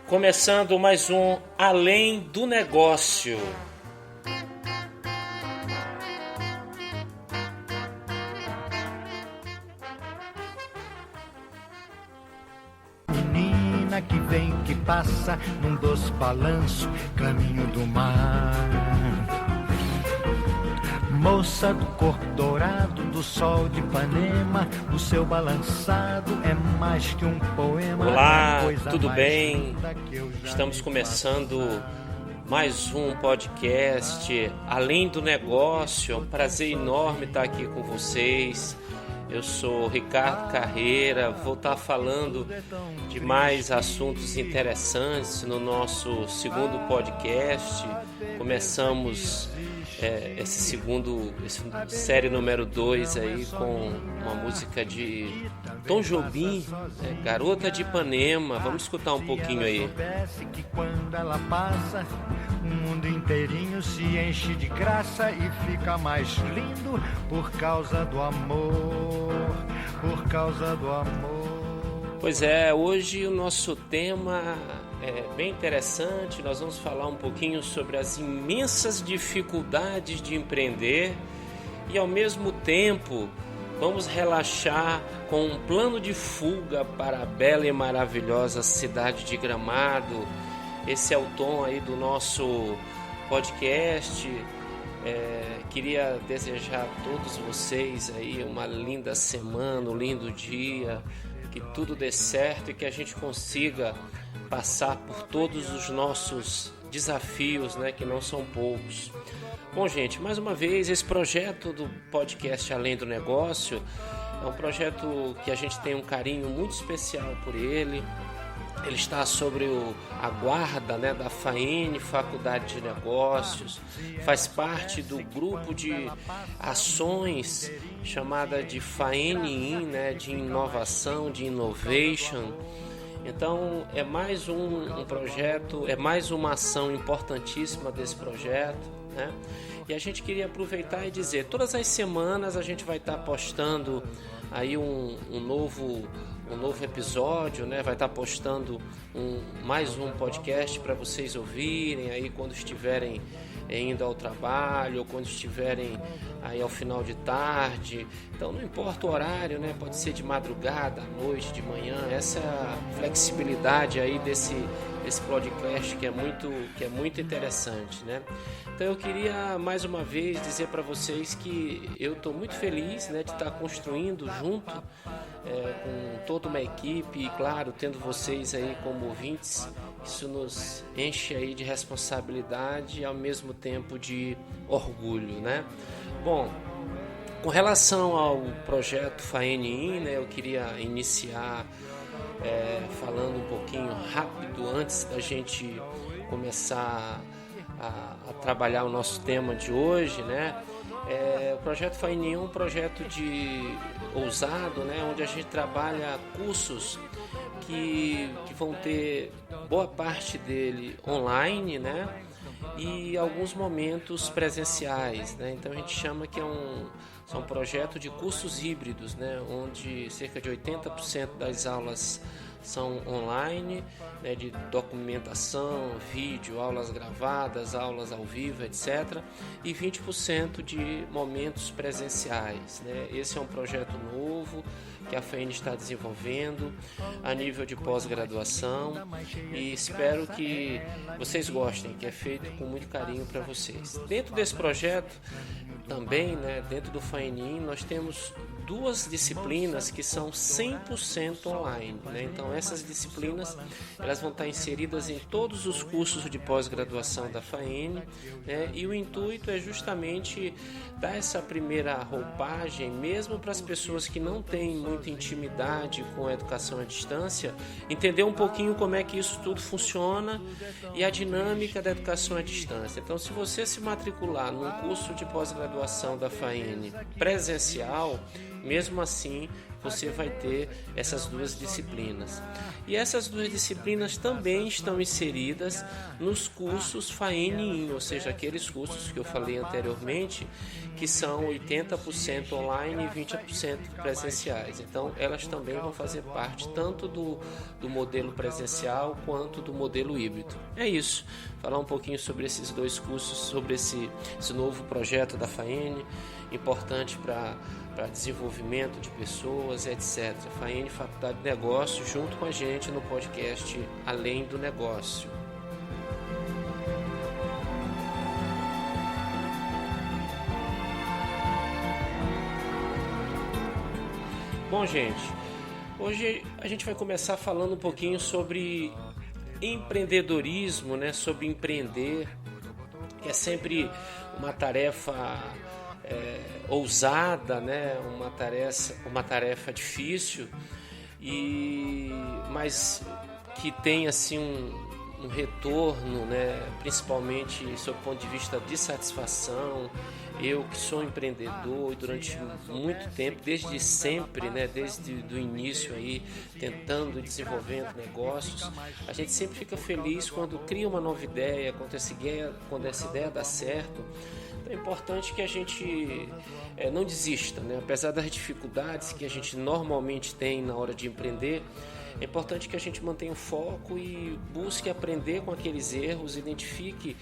Começando mais um Além do Negócio. Menina que vem, que passa num doce balanço, caminho do mar. Moça do corpo dourado, do sol de Ipanema, o seu balançado é mais que um poema. Olá, tudo bem? Estamos começando mais um podcast Além do Negócio. É um prazer enorme estar aqui com vocês. Eu sou Ricardo Carreira, vou estar falando de mais assuntos interessantes no nosso segundo podcast. Começamos essa série número 2 aí com uma música de Tom Jobim, Garota de Ipanema. Vamos escutar um pouquinho aí. Que quando ela passa, o mundo inteirinho se enche de graça e fica mais lindo por causa do amor, por causa do amor. Pois é, hoje o nosso tema é bem interessante. Nós vamos falar um pouquinho sobre as imensas dificuldades de empreender e, ao mesmo tempo, vamos relaxar com um plano de fuga para a bela e maravilhosa cidade de Gramado. Esse é o tom aí do nosso podcast. Queria desejar a todos vocês aí uma linda semana, um lindo dia, que tudo dê certo e que a gente consiga passar por todos os nossos desafios, né, que não são poucos. Bom, gente, mais uma vez, esse projeto do podcast Além do Negócio é um projeto que a gente tem um carinho muito especial por ele. Ele está sobre a guarda, né, da FAENE, Faculdade de Negócios, faz parte do grupo de ações chamada de FAENE, né, de inovação, de innovation. Então é mais um projeto, é mais uma ação importantíssima desse projeto, né? E a gente queria aproveitar e dizer, todas as semanas a gente vai estar postando aí um novo episódio, né? Vai estar postando mais um podcast para vocês ouvirem aí quando estiverem indo ao trabalho ou quando estiverem aí ao final de tarde. Então não importa o horário, né? Pode ser de madrugada, à noite, de manhã. Essa é a flexibilidade aí desse podcast que é muito interessante, né? Então eu queria mais uma vez dizer para vocês que eu estou muito feliz, né, de estar construindo junto com toda uma equipe e, claro, tendo vocês aí como ouvintes. Isso nos enche aí de responsabilidade e ao mesmo tempo de orgulho, né? Bom, com relação ao projeto FAENE, né, eu queria iniciar falando um pouquinho rápido antes da gente começar a trabalhar o nosso tema de hoje, né? O projeto FAENE é um projeto ousado, né, onde a gente trabalha cursos que vão ter boa parte dele online, né, e alguns momentos presenciais, né? Então a gente chama que são um projeto de cursos híbridos, né, onde cerca de 80% das aulas são online, né, de documentação, vídeo, aulas gravadas, aulas ao vivo, etc. E 20% de momentos presenciais, né? Esse é um projeto novo que a FAENE está desenvolvendo a nível de pós-graduação e espero que vocês gostem, que é feito com muito carinho para vocês. Dentro desse projeto também, né, dentro do FAENE, nós temos duas disciplinas que são 100% online, né? Então essas disciplinas elas vão estar inseridas em todos os cursos de pós-graduação da FAENE, né? E o intuito é justamente dar essa primeira roupagem mesmo para as pessoas que não têm muita intimidade com a educação à distância, entender um pouquinho como é que isso tudo funciona e a dinâmica da educação à distância. Então, se você se matricular num curso de pós-graduação da FAENE presencial, mesmo assim você vai ter essas duas disciplinas. E essas duas disciplinas também estão inseridas nos cursos FAENE, ou seja, aqueles cursos que eu falei anteriormente, que são 80% online e 20% presenciais. Então, elas também vão fazer parte tanto do modelo presencial quanto do modelo híbrido. É isso, falar um pouquinho sobre esses dois cursos, sobre esse novo projeto da FAENE, importante para desenvolvimento de pessoas, etc. FAENE, Faculdade de Negócios, junto com a gente no podcast Além do Negócio. Bom, gente, hoje a gente vai começar falando um pouquinho sobre empreendedorismo, né? Sobre empreender, que é sempre uma tarefa ousada, né? Uma tarefa difícil, mas que tem assim um retorno, né? Principalmente sob o ponto de vista de satisfação. Eu que sou empreendedor e durante muito tempo, desde sempre, né, desde o início aí, tentando e desenvolvendo negócios, a gente sempre fica feliz quando cria uma nova ideia, quando essa ideia dá certo. Então é importante que a gente não desista, né? Apesar das dificuldades que a gente normalmente tem na hora de empreender, é importante que a gente mantenha o foco e busque aprender com aqueles erros, identifique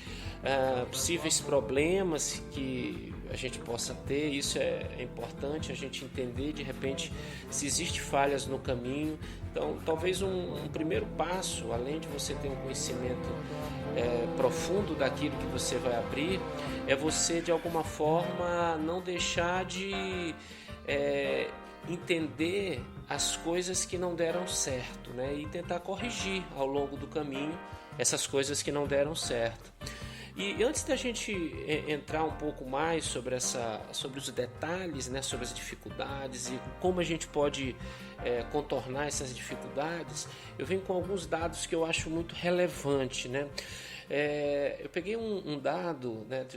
possíveis problemas que a gente possa ter. Isso é importante, a gente entender de repente se existem falhas no caminho. Então, talvez um primeiro passo, além de você ter um conhecimento profundo daquilo que você vai abrir, é você de alguma forma não deixar de entender as coisas que não deram certo, né? E tentar corrigir ao longo do caminho essas coisas que não deram certo. E antes da gente entrar um pouco mais sobre os detalhes, né, sobre as dificuldades e como a gente pode contornar essas dificuldades, eu venho com alguns dados que eu acho muito relevante, né? Eu peguei um dado, né,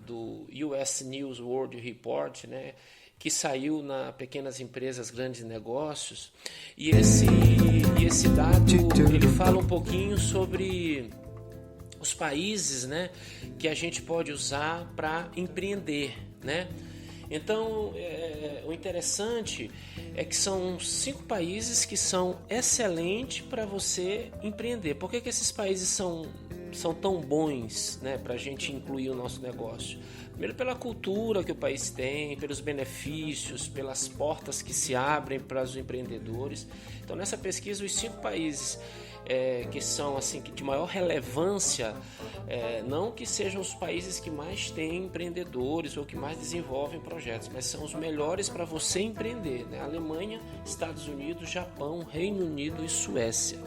do US News World Report, né, que saiu na Pequenas Empresas, Grandes Negócios, e esse dado ele fala um pouquinho sobre os países, né, que a gente pode usar para empreender, né? Então, o interessante é que são 5 países que são excelentes para você empreender. Por que esses países são tão bons, né, para a gente incluir o nosso negócio? Primeiro, pela cultura que o país tem, pelos benefícios, pelas portas que se abrem para os empreendedores. Então, nessa pesquisa, os 5 países que são assim, de maior relevância, não que sejam os países que mais têm empreendedores ou que mais desenvolvem projetos, mas são os melhores para você empreender, né? Alemanha, Estados Unidos, Japão, Reino Unido e Suíça.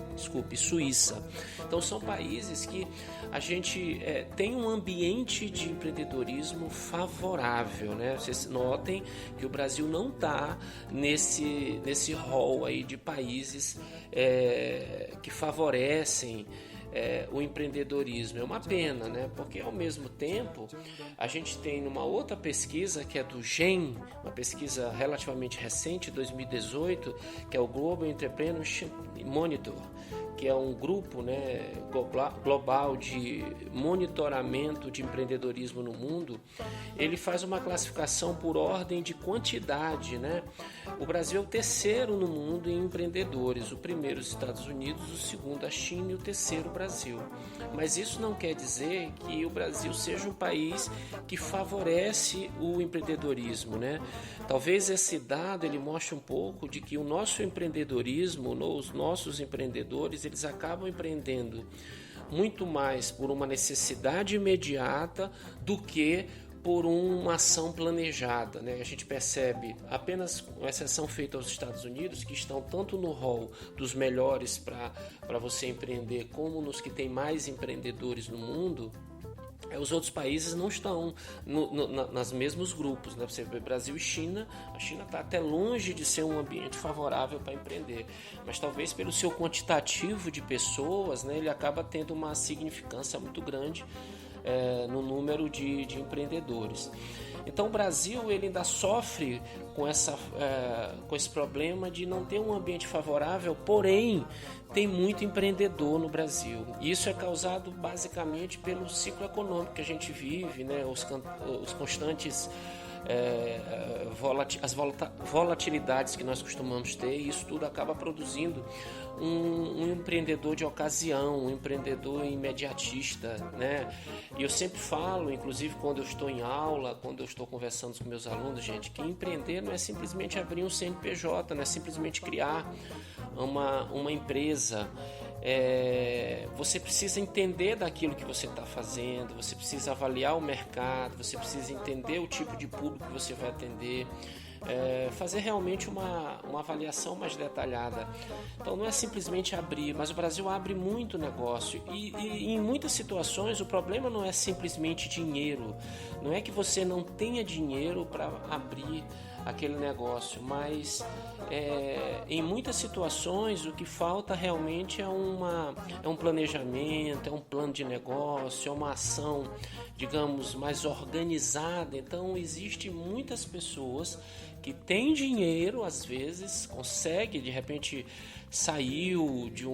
Então são países que a gente tem um ambiente de empreendedorismo favorável, né? Vocês notem que o Brasil não está nesse rol aí de países que favorecem o empreendedorismo. É uma pena, né? Porque ao mesmo tempo a gente tem numa outra pesquisa que é do GEM, uma pesquisa relativamente recente, 2018, que é o Global Entrepreneurship Monitor, que é um grupo, né, global de monitoramento de empreendedorismo no mundo. Ele faz uma classificação por ordem de quantidade, né? O Brasil é o terceiro no mundo em empreendedores, o primeiro os Estados Unidos, o segundo a China e o terceiro o Brasil. Mas isso não quer dizer que o Brasil seja um país que favorece o empreendedorismo, né? Talvez esse dado ele mostre um pouco de que o nosso empreendedorismo, os nossos empreendedores, eles acabam empreendendo muito mais por uma necessidade imediata do que por uma ação planejada, né? A gente percebe, apenas com exceção feita aos Estados Unidos, que estão tanto no rol dos melhores para você empreender, como nos que tem mais empreendedores no mundo, os outros países não estão nos mesmos grupos, né? Você vê Brasil e China, a China está até longe de ser um ambiente favorável para empreender, mas talvez pelo seu quantitativo de pessoas, né, ele acaba tendo uma significância muito grande no número de empreendedores. Então o Brasil ele ainda sofre com esse problema de não ter um ambiente favorável, porém tem muito empreendedor no Brasil. E isso é causado basicamente pelo ciclo econômico que a gente vive, né? Os constantes as volatilidades que nós costumamos ter, e isso tudo acaba produzindo um empreendedor de ocasião, um empreendedor imediatista, né? E eu sempre falo, inclusive quando eu estou em aula, quando eu estou conversando com meus alunos, gente, que empreender não é simplesmente abrir um CNPJ, não é simplesmente criar uma empresa. Você precisa entender daquilo que você está fazendo, você precisa avaliar o mercado, você precisa entender o tipo de público que você vai atender, fazer realmente uma avaliação mais detalhada. Então não é simplesmente abrir, mas o Brasil abre muito negócio e em muitas situações o problema não é simplesmente dinheiro, não é que você não tenha dinheiro para abrir aquele negócio, mas em muitas situações o que falta realmente é um planejamento, é um plano de negócio, é uma ação, digamos, mais organizada. Então existem muitas pessoas que têm dinheiro, às vezes consegue, de repente saiu de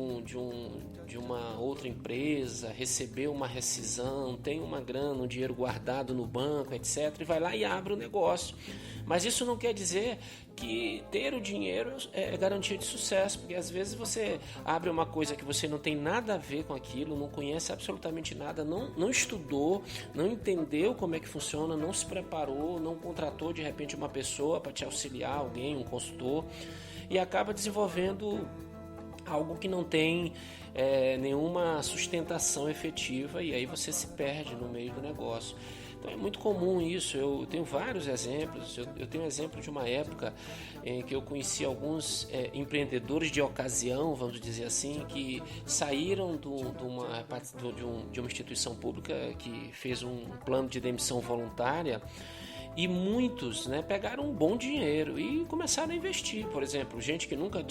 uma outra empresa, recebeu uma rescisão, tem uma grana, um dinheiro guardado no banco, etc, e vai lá e abre o negócio. Mas isso não quer dizer que ter o dinheiro é garantia de sucesso, porque às vezes você abre uma coisa que você não tem nada a ver com aquilo, não conhece absolutamente nada, não estudou, não entendeu como é que funciona, não se preparou, não contratou de repente uma pessoa para te auxiliar, alguém, um consultor, e acaba desenvolvendo algo que não tem nenhuma sustentação efetiva, e aí você se perde no meio do negócio. Então é muito comum isso. Eu tenho vários exemplos. Eu tenho um exemplo de uma época em que eu conheci alguns empreendedores de ocasião, vamos dizer assim, que saíram de uma instituição pública que fez um plano de demissão voluntária. E muitos, né, pegaram um bom dinheiro e começaram a investir. Por exemplo, gente que nunca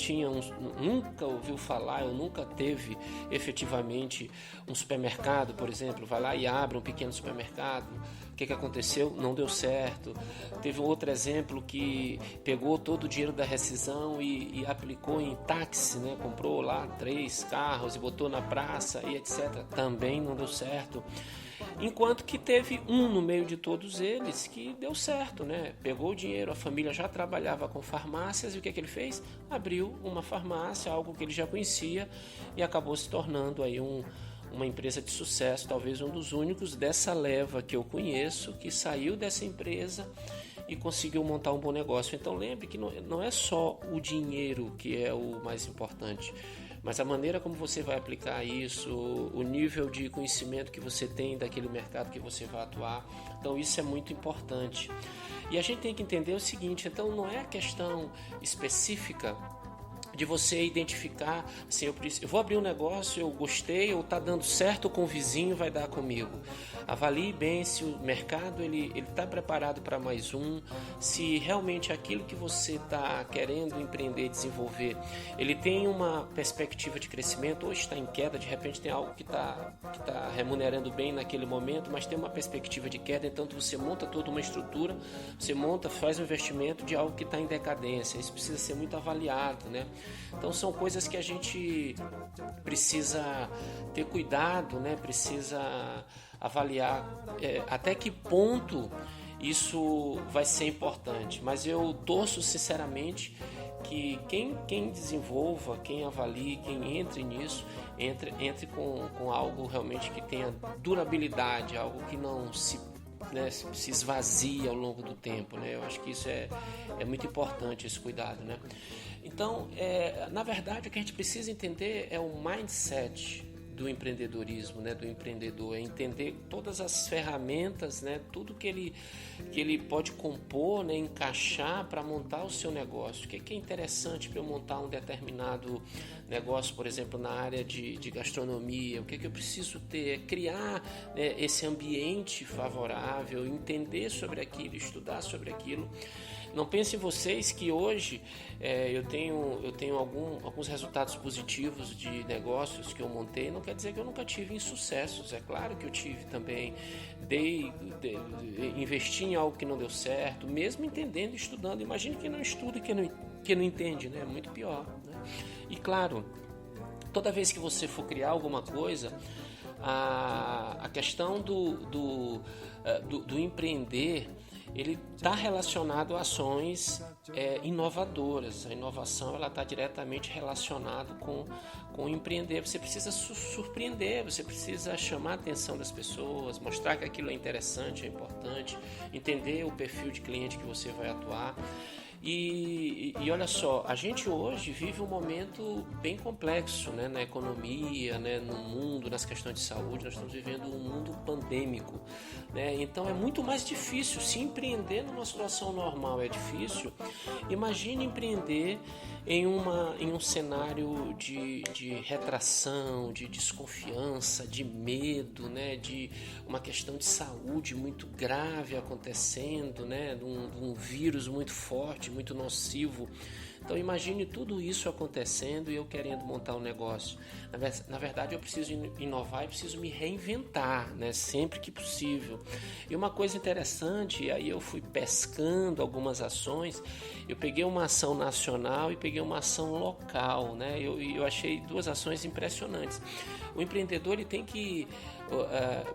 ouviu falar, ou nunca teve efetivamente um supermercado, por exemplo, vai lá e abre um pequeno supermercado. O que aconteceu? Não deu certo. Teve um outro exemplo que pegou todo o dinheiro da rescisão e aplicou em táxi, né? Comprou lá 3 carros e botou na praça e etc. Também não deu certo. Enquanto que teve um no meio de todos eles que deu certo, né? Pegou o dinheiro, a família já trabalhava com farmácias, e o que ele fez? Abriu uma farmácia, algo que ele já conhecia, e acabou se tornando aí uma empresa de sucesso, talvez um dos únicos dessa leva que eu conheço que saiu dessa empresa e conseguiu montar um bom negócio. Então lembre que não é só o dinheiro que é o mais importante, mas a maneira como você vai aplicar isso, o nível de conhecimento que você tem daquele mercado que você vai atuar. Então isso é muito importante. E a gente tem que entender o seguinte, então não é questão específica de você identificar, assim, eu vou abrir um negócio, eu gostei, ou está dando certo com o vizinho, vai dar comigo. Avalie bem se o mercado ele está preparado para mais um, se realmente aquilo que você está querendo empreender, desenvolver, ele tem uma perspectiva de crescimento, ou está em queda, de repente tem algo que está remunerando bem naquele momento, mas tem uma perspectiva de queda, então você monta toda uma estrutura, faz um investimento de algo que está em decadência. Isso precisa ser muito avaliado, né? Então são coisas que a gente precisa ter cuidado, né? Precisa avaliar até que ponto isso vai ser importante. Mas eu torço sinceramente que quem desenvolva, quem avalie, quem entre nisso, entre com algo realmente que tenha durabilidade, algo que não se esvazia ao longo do tempo, né? Eu acho que isso é muito importante, esse cuidado, né? Então, na verdade, o que a gente precisa entender é o mindset do empreendedorismo, né? Do empreendedor, é entender todas as ferramentas, né? Tudo que ele pode compor, né? Encaixar para montar o seu negócio. O que é interessante para eu montar um determinado negócio, por exemplo, na área de gastronomia? O que eu preciso ter? É criar, né, esse ambiente favorável, entender sobre aquilo, estudar sobre aquilo. Não pensem vocês que hoje eu tenho alguns resultados positivos de negócios que eu montei, não quer dizer que eu nunca tive insucessos. É claro que eu tive também, investi em algo que não deu certo, mesmo entendendo e estudando. Imagine quem não estuda e quem não entende, né? É muito pior, né? E claro, toda vez que você for criar alguma coisa, a questão do empreender, ele está relacionado a ações inovadoras. A inovação ela está diretamente relacionada com o empreender. Você precisa surpreender, você precisa chamar a atenção das pessoas, mostrar que aquilo é interessante, é importante, entender o perfil de cliente que você vai atuar. E olha só, a gente hoje vive um momento bem complexo, né, na economia, né, no mundo, nas questões de saúde. Nós estamos vivendo um mundo pandêmico, né? Então é muito mais difícil. Se empreender numa situação normal é difícil, imagine empreender em um cenário de retração, de desconfiança, de medo, né, de uma questão de saúde muito grave acontecendo, né, de um vírus muito forte, muito nocivo. Então imagine tudo isso acontecendo e eu querendo montar um negócio. Na verdade eu preciso inovar e preciso me reinventar, né? Sempre que possível. E uma coisa interessante, e aí eu fui pescando algumas ações, eu peguei uma ação nacional e peguei uma ação local, né? Eu achei duas ações impressionantes. O empreendedor ele tem que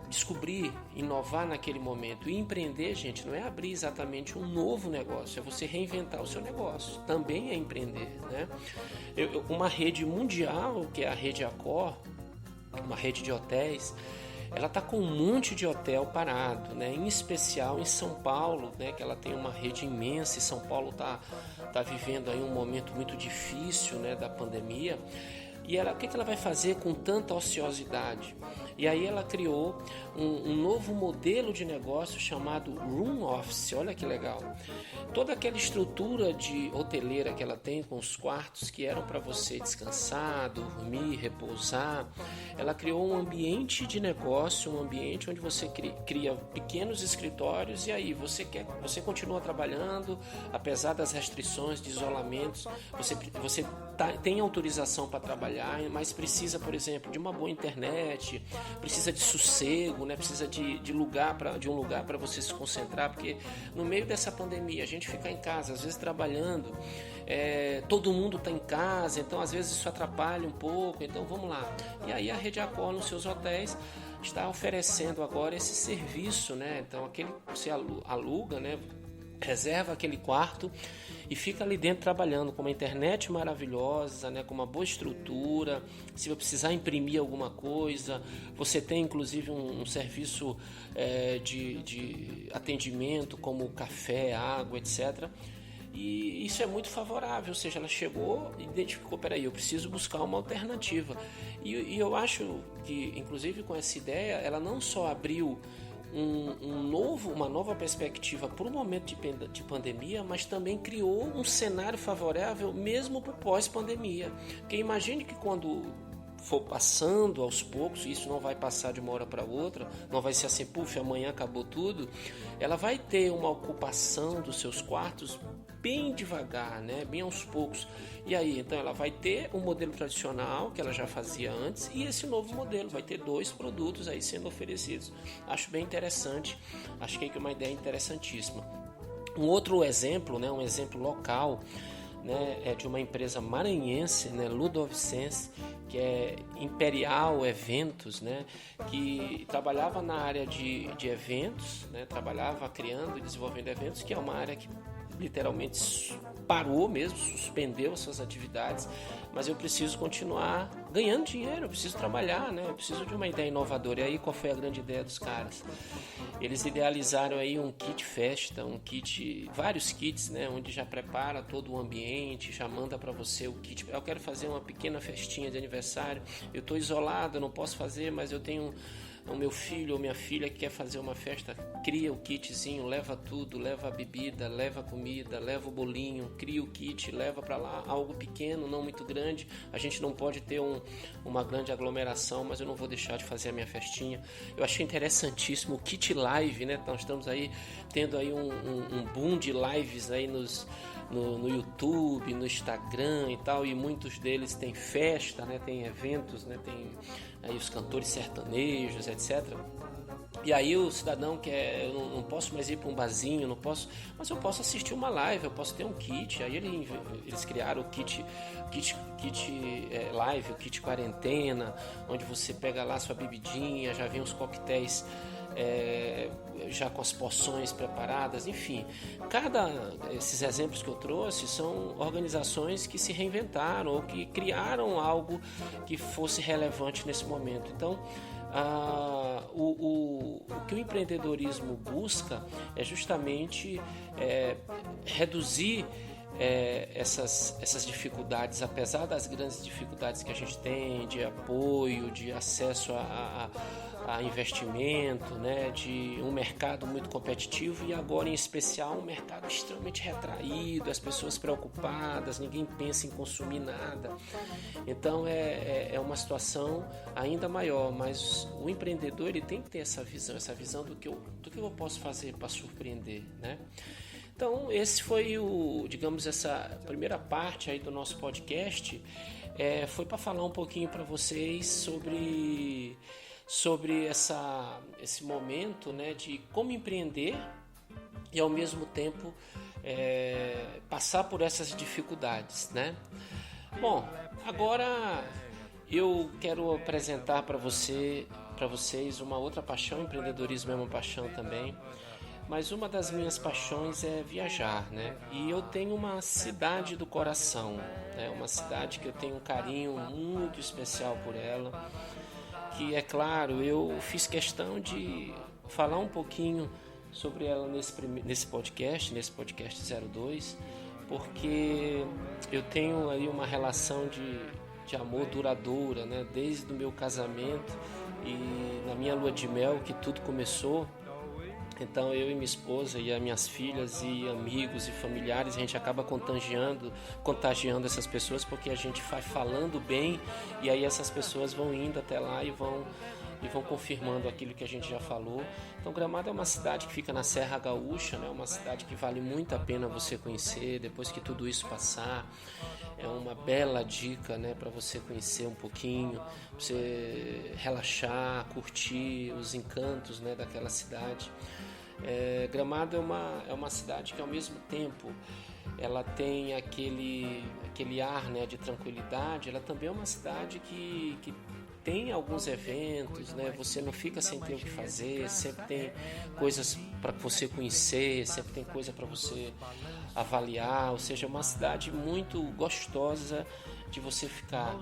descobrir, inovar naquele momento. E empreender, gente, não é abrir exatamente um novo negócio, é você reinventar o seu negócio. Também é empreender, né? Uma rede mundial, que é a rede Accor, uma rede de hotéis, ela está com um monte de hotel parado, né? Em especial em São Paulo, né? Que ela tem uma rede imensa, e São Paulo tá vivendo aí um momento muito difícil, né? Da pandemia. E o que ela vai fazer com tanta ociosidade? E aí ela criou um novo modelo de negócio chamado Room Office. Olha que legal. Toda aquela estrutura de hoteleira que ela tem, com os quartos que eram para você descansar, dormir, repousar, ela criou um ambiente de negócio, um ambiente onde você cria pequenos escritórios, e aí você continua trabalhando, apesar das restrições de isolamentos, você tem autorização para trabalhar, mas precisa, por exemplo, de uma boa internet, precisa de sossego, né? Precisa de um lugar para você se concentrar, porque no meio dessa pandemia a gente fica em casa, às vezes trabalhando, todo mundo está em casa, então às vezes isso atrapalha um pouco. Então vamos lá. E aí a Rede Accor nos seus hotéis está oferecendo agora esse serviço, né? Então você aluga, né? Reserva aquele quarto e fica ali dentro trabalhando com uma internet maravilhosa, né, com uma boa estrutura. Se eu precisar imprimir alguma coisa, você tem inclusive um serviço de atendimento como café, água, etc. E isso é muito favorável, ou seja, ela chegou e identificou, peraí, eu preciso buscar uma alternativa. E eu acho que, inclusive com essa ideia, ela não só abriu uma nova perspectiva para o momento de pandemia, mas também criou um cenário favorável mesmo para o pós-pandemia. Porque imagine que quando for passando aos poucos, isso não vai passar de uma hora para outra, não vai ser assim, puf, amanhã acabou tudo, ela vai ter uma ocupação dos seus quartos bem devagar, né? Bem aos poucos. E aí, então ela vai ter o modelo tradicional que ela já fazia antes e esse novo modelo, vai ter 2 produtos aí sendo oferecidos. Acho bem interessante, acho que é uma ideia interessantíssima. Um outro exemplo, né? Um exemplo local, né? É de uma empresa maranhense, né? Ludovicense, que é Imperial Eventos, né? Que trabalhava na área de eventos, né? Trabalhava criando e desenvolvendo eventos, que é uma área que literalmente parou mesmo, suspendeu as suas atividades, mas eu preciso continuar ganhando dinheiro, eu preciso trabalhar, né? Eu preciso de uma ideia inovadora. E aí qual foi a grande ideia dos caras? Eles idealizaram aí um kit festa, vários kits, né? Onde já prepara todo o ambiente, já manda para você o kit. Eu quero fazer uma pequena festinha de aniversário, eu estou isolado, eu não posso fazer, mas eu tenho o meu filho ou minha filha que quer fazer uma festa, cria o kitzinho, leva tudo, leva a bebida, leva a comida, leva o bolinho, cria o kit, leva para lá algo pequeno, não muito grande. A gente não pode ter uma grande aglomeração, mas eu não vou deixar de fazer a minha festinha. Eu achei interessantíssimo o kit live, né? Nós estamos aí tendo aí um boom de lives aí no YouTube, no Instagram e tal, e muitos deles têm festa, né? Tem eventos, né? Tem aí os cantores sertanejos, etc. E aí o cidadão quer, eu não posso mais ir para um barzinho, não posso, mas eu posso assistir uma live, eu posso ter um kit. Aí eles criaram o kit live, o kit quarentena, onde você pega lá sua bebidinha, já vem os coquetéis já com as porções preparadas, enfim. Esses exemplos que eu trouxe são organizações que se reinventaram ou que criaram algo que fosse relevante nesse momento. Então, o que o empreendedorismo busca é justamente reduzir essas dificuldades, apesar das grandes dificuldades que a gente tem de apoio, de acesso a investimento, né, de um mercado muito competitivo e agora em especial um mercado extremamente retraído, as pessoas preocupadas, ninguém pensa em consumir nada. Então é uma situação ainda maior, mas o empreendedor ele tem que ter essa visão do que eu posso fazer para surpreender, né? Então esse foi essa primeira parte aí do nosso podcast, foi para falar um pouquinho para vocês sobre esse momento, né, de como empreender e ao mesmo tempo passar por essas dificuldades, né? Bom, agora eu quero apresentar para vocês uma outra paixão. Empreendedorismo é uma paixão também, mas uma das minhas paixões é viajar, né? E eu tenho uma cidade do coração, né? Uma cidade que eu tenho um carinho muito especial por ela, que é claro, eu fiz questão de falar um pouquinho sobre ela nesse podcast 02, porque eu tenho aí uma relação de amor duradoura, né? Desde o meu casamento e na minha lua de mel que tudo começou. Então eu e minha esposa e as minhas filhas e amigos e familiares, a gente acaba contagiando essas pessoas, porque a gente vai falando bem e aí essas pessoas vão indo até lá e vão confirmando aquilo que a gente já falou. Então Gramado é uma cidade que fica na Serra Gaúcha, né? Uma cidade que vale muito a pena você conhecer depois que tudo isso passar. É uma bela dica, né, para você conhecer um pouquinho, pra você relaxar, curtir os encantos, né, daquela cidade. Gramado é uma cidade que ao mesmo tempo ela tem aquele ar, né, de tranquilidade. Ela também é uma cidade que tem alguns eventos, né? Você não fica sem ter o que fazer, sempre tem coisas para você conhecer, sempre tem coisa para você avaliar, ou seja, é uma cidade muito gostosa de você ficar.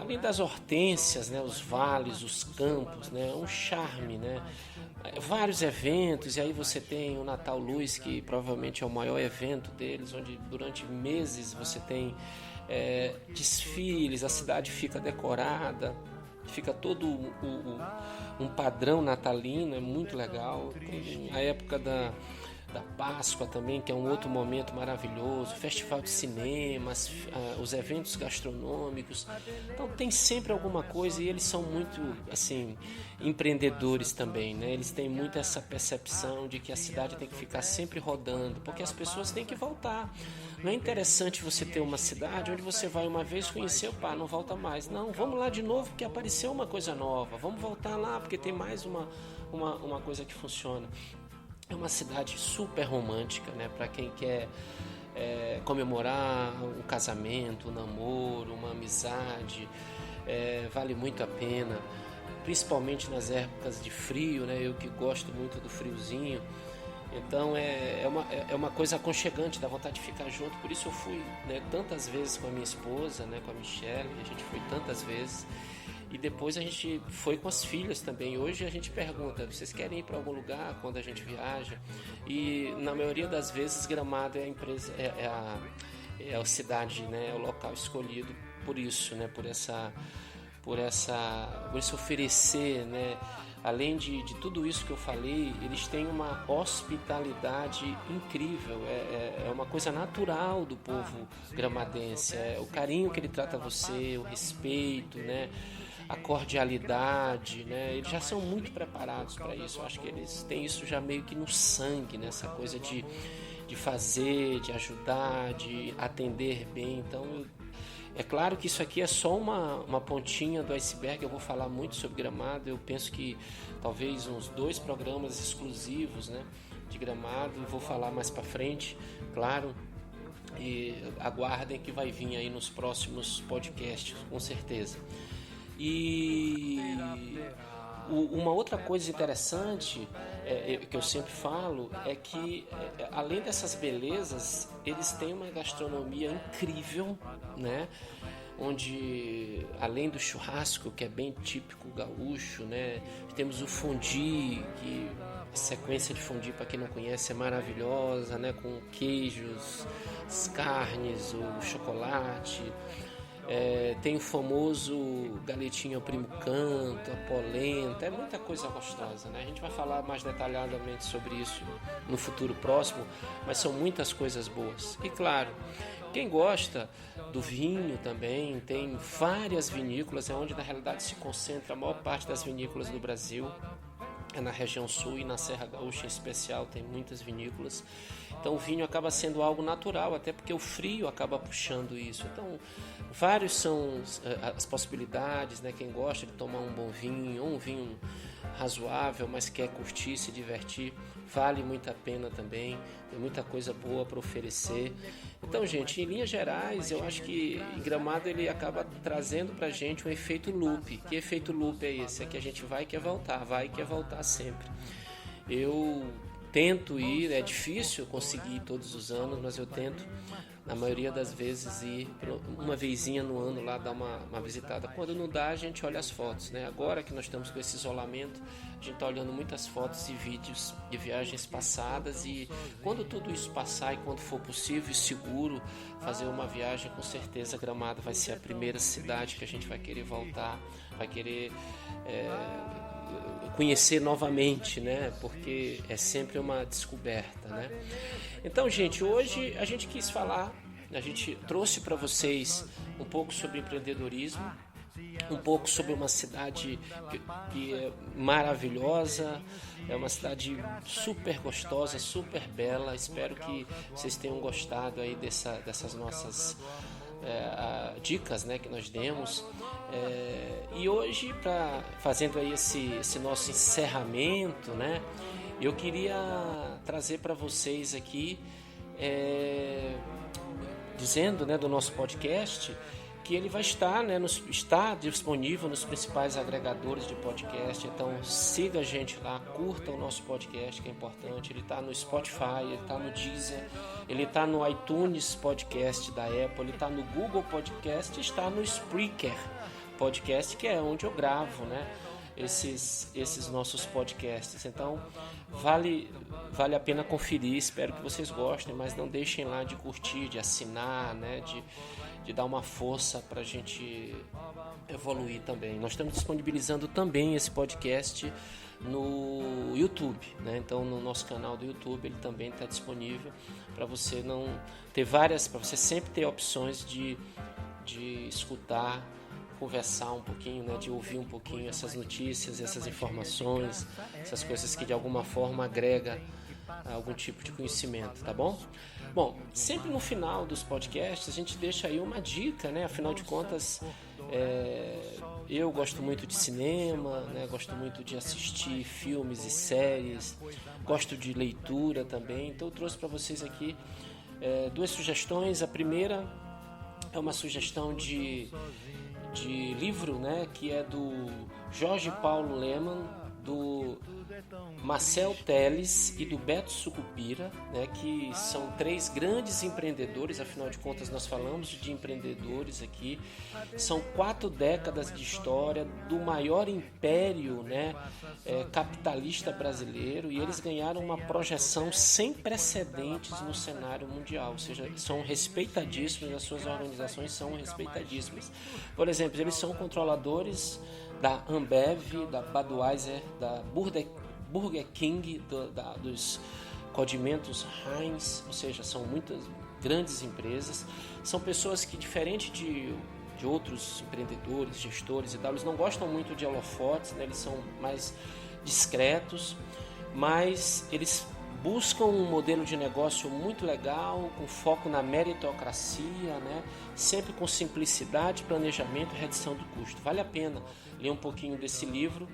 Além das hortênsias, né? Os vales, os campos, né? Um charme, né? Vários eventos, e aí você tem o Natal Luz, que provavelmente é o maior evento deles, onde durante meses você tem desfiles, a cidade fica decorada, fica todo um padrão natalino, é muito legal. Tem a época da Páscoa também, que é um outro momento maravilhoso, festival de cinemas, os eventos gastronômicos. Então tem sempre alguma coisa, e eles são muito assim empreendedores também, né? Eles têm muito essa percepção de que a cidade tem que ficar sempre rodando, porque as pessoas têm que voltar. Não é interessante você ter uma cidade onde você vai uma vez, conheceu, não volta mais. Não, vamos lá de novo porque apareceu uma coisa nova, vamos voltar lá porque tem mais uma coisa que funciona. É uma cidade super romântica, né? Para quem quer comemorar um casamento, um namoro, uma amizade, vale muito a pena, principalmente nas épocas de frio, né? Eu que gosto muito do friozinho, então é uma coisa aconchegante, dá vontade de ficar junto. Por isso eu fui, né, tantas vezes com a minha esposa, né, com a Michelle, a gente foi tantas vezes. E depois a gente foi com as filhas também. Hoje a gente pergunta, vocês querem ir para algum lugar quando a gente viaja? E na maioria das vezes Gramado é a cidade, né, é o local escolhido por isso, né, por por esse oferecer, né? Além de tudo isso que eu falei, eles têm uma hospitalidade incrível, é uma coisa natural do povo gramadense, o carinho que ele trata você, o respeito, né? A cordialidade, né? Eles já são muito preparados para isso. Eu acho que eles têm isso já meio que no sangue, né? Essa coisa de fazer, de ajudar, de atender bem. Então, é claro que isso aqui é só uma pontinha do iceberg. Eu vou falar muito sobre Gramado. Eu penso que talvez uns 2 programas exclusivos, né, de Gramado. Eu vou falar mais para frente, claro. E aguardem que vai vir aí nos próximos podcasts, com certeza. E uma outra coisa interessante que eu sempre falo é que, além dessas belezas, eles têm uma gastronomia incrível, né? Onde, além do churrasco, que é bem típico gaúcho, né? Temos o fondue, que a sequência de fondue, para quem não conhece, é maravilhosa, né? Com queijos, as carnes, o chocolate. Tem o famoso galetinho ao primo canto, a polenta, é muita coisa gostosa, né? A gente vai falar mais detalhadamente sobre isso no futuro próximo, mas são muitas coisas boas. E claro, quem gosta do vinho também, tem várias vinícolas, é onde na realidade se concentra a maior parte das vinícolas do Brasil. É na região sul e na Serra Gaúcha em especial, tem muitas vinícolas. Então o vinho acaba sendo algo natural, até porque o frio acaba puxando isso. Então, vários são as possibilidades, né? Quem gosta de tomar um bom vinho, ou um vinho razoável, mas quer curtir, se divertir, vale muito a pena também. Tem muita coisa boa para oferecer. Então, gente, em linhas gerais, eu acho que em Gramado ele acaba trazendo para a gente um efeito loop. Que efeito loop é esse? É que a gente vai e quer voltar sempre. Eu tento ir, é difícil conseguir todos os anos, mas eu tento, na maioria das vezes, ir uma vezinha no ano lá dar uma visitada. Quando não dá, a gente olha as fotos, né? Agora que nós estamos com esse isolamento, a gente está olhando muitas fotos e vídeos de viagens passadas, e quando tudo isso passar e quando for possível e seguro fazer uma viagem, com certeza Gramado vai ser a primeira cidade que a gente vai querer voltar, vai querer conhecer novamente, né? Porque é sempre uma descoberta, né? Então, gente, hoje a gente quis falar, a gente trouxe para vocês um pouco sobre empreendedorismo, um pouco sobre uma cidade que é maravilhosa, é uma cidade super gostosa, super bela. Espero que vocês tenham gostado aí dessas nossas dicas, né, que nós demos. E hoje, fazendo aí esse nosso encerramento, né, eu queria trazer para vocês aqui, dizendo, né, do nosso podcast, que ele vai estar, né, está disponível nos principais agregadores de podcast. Então siga a gente lá, curta o nosso podcast, que é importante. Ele está no Spotify, ele está no Deezer, ele está no iTunes Podcast da Apple, ele está no Google Podcast, está no Spreaker Podcast, que é onde eu gravo, né, esses nossos podcasts. Então vale a pena conferir. Espero que vocês gostem, mas não deixem lá de curtir, de assinar, né, de dar uma força para a gente evoluir também. Nós estamos disponibilizando também esse podcast no YouTube, né? Então no nosso canal do YouTube ele também está disponível para você não ter para você sempre ter opções de escutar, conversar um pouquinho, né? De ouvir um pouquinho essas notícias, essas informações, essas coisas que de alguma forma agrega algum tipo de conhecimento, tá bom? Bom, sempre no final dos podcasts a gente deixa aí uma dica, né? Afinal de contas, eu gosto muito de cinema, né? Gosto muito de assistir filmes e séries, gosto de leitura também. Então eu trouxe para vocês aqui 2 sugestões. A primeira é uma sugestão de livro, né? Que é do Jorge Paulo Lemann, do Marcel Teles e do Beto Sucupira, né, que são 3 grandes empreendedores. Afinal de contas, nós falamos de empreendedores aqui. São 4 décadas de história do maior império, né, capitalista brasileiro, e eles ganharam uma projeção sem precedentes no cenário mundial, ou seja, são respeitadíssimos, as suas organizações são respeitadíssimas. Por exemplo, eles são controladores da Ambev, da Budweiser, da Burger King, dos condimentos Heinz, ou seja, são muitas grandes empresas. São pessoas que, diferente de outros empreendedores, gestores e tal, eles não gostam muito de holofotes, né? Eles são mais discretos, mas eles buscam um modelo de negócio muito legal, com foco na meritocracia, né? Sempre com simplicidade, planejamento e redução do custo. Vale a pena ler um pouquinho desse livro,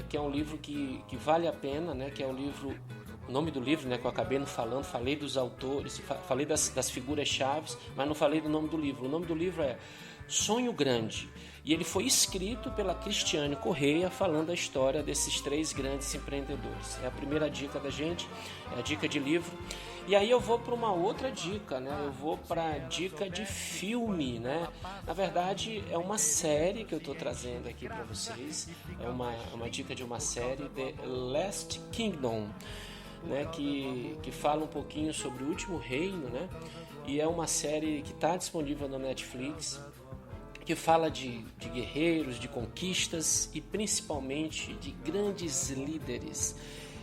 que é um livro que vale a pena, né? Que é o nome do livro, né, que eu acabei não falando. Falei dos autores, falei das figuras-chave, mas não falei do nome do livro. O nome do livro é Sonho Grande, e ele foi escrito pela Cristiane Correia, falando a história desses 3 grandes empreendedores. É a primeira dica da gente, é a dica de livro. E aí eu vou para uma outra dica, né? Eu vou para a dica de filme, né? Na verdade, é uma série que eu estou trazendo aqui para vocês. É uma dica de uma série, The Last Kingdom, né? Que fala um pouquinho sobre o último reino, né? E é uma série que está disponível na Netflix, que fala de guerreiros, de conquistas e principalmente de grandes líderes.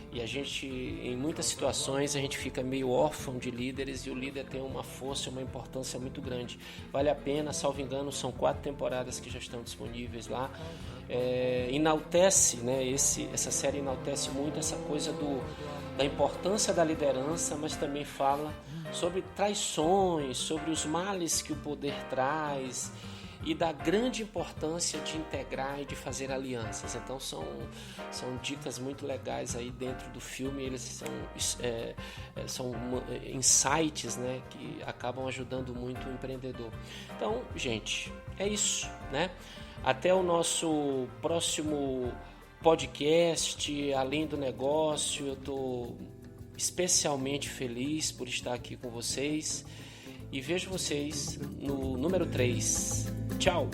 E a gente, em muitas situações, a gente fica meio órfão de líderes, e o líder tem uma força, uma importância muito grande. Vale a pena, salvo engano, são 4 temporadas que já estão disponíveis lá. Enaltece, né, essa série enaltece muito essa coisa da importância da liderança, mas também fala sobre traições, sobre os males que o poder traz, e da grande importância de integrar e de fazer alianças. Então são dicas muito legais aí dentro do filme. Eles são insights, né, que acabam ajudando muito o empreendedor. Então, gente, é isso, né? Até o nosso próximo podcast, Além do Negócio. Eu estou especialmente feliz por estar aqui com vocês, e vejo vocês no número 3. Tchau!